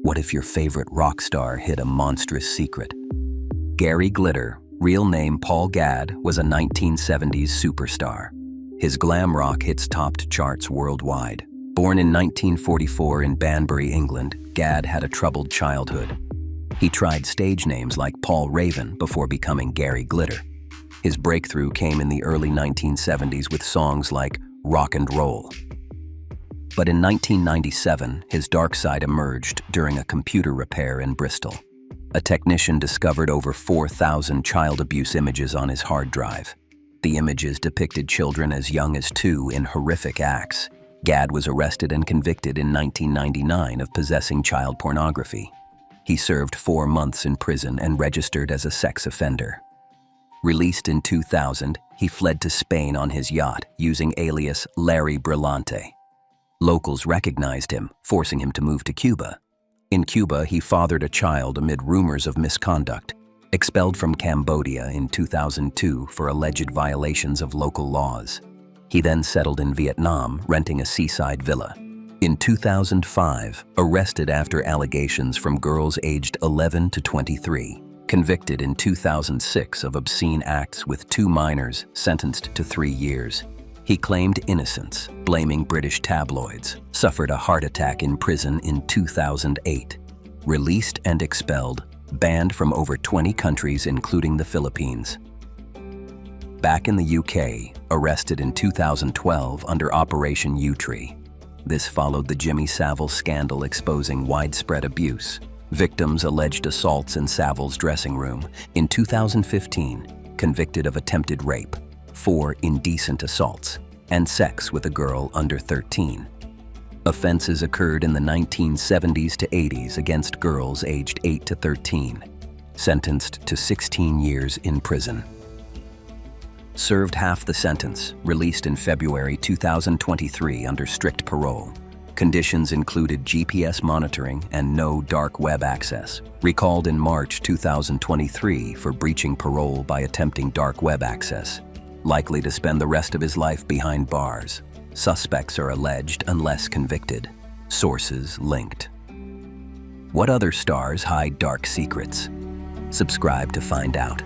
What if your favorite rock star hid a monstrous secret? Gary Glitter, real name Paul Gadd, was a 1970s superstar. His glam rock hits topped charts worldwide. Born in 1944 in Banbury, England, Gadd had a troubled childhood. He tried stage names like Paul Raven before becoming Gary Glitter. His breakthrough came in the early 1970s with songs like Rock and Roll. But in 1997, his dark side emerged during a computer repair in Bristol. A technician discovered over 4,000 child abuse images on his hard drive. The images depicted children as young as 2 in horrific acts. Gadd was arrested and convicted in 1999 of possessing child pornography. He served 4 months in prison and registered as a sex offender. Released in 2000, he fled to Spain on his yacht using alias Larry Brillante. Locals recognized him, forcing him to move to Cuba. In Cuba, he fathered a child amid rumors of misconduct. Expelled from Cambodia in 2002 for alleged violations of local laws. He then settled in Vietnam, renting a seaside villa. In 2005, arrested after allegations from girls aged 11 to 23. Convicted in 2006 of obscene acts with 2 minors, sentenced to 3 years. He claimed innocence, blaming British tabloids. Suffered a heart attack in prison in 2008. Released and expelled, banned from over 20 countries including the Philippines. Back in the UK, arrested in 2012 under Operation Yewtree. This followed the Jimmy Savile scandal exposing widespread abuse. Victims alleged assaults in Savile's dressing room. In 2015, convicted of attempted rape, 4 indecent assaults, and sex with a girl under 13. Offenses occurred in the 1970s to 80s against girls aged 8 to 13, sentenced to 16 years in prison. Served half the sentence, released in February 2023 under strict parole. Conditions included GPS monitoring and no dark web access. Recalled in March 2023 for breaching parole by attempting dark web access. Likely to spend the rest of his life behind bars. Suspects are alleged unless convicted. Sources linked. What other stars hide dark secrets? Subscribe to find out.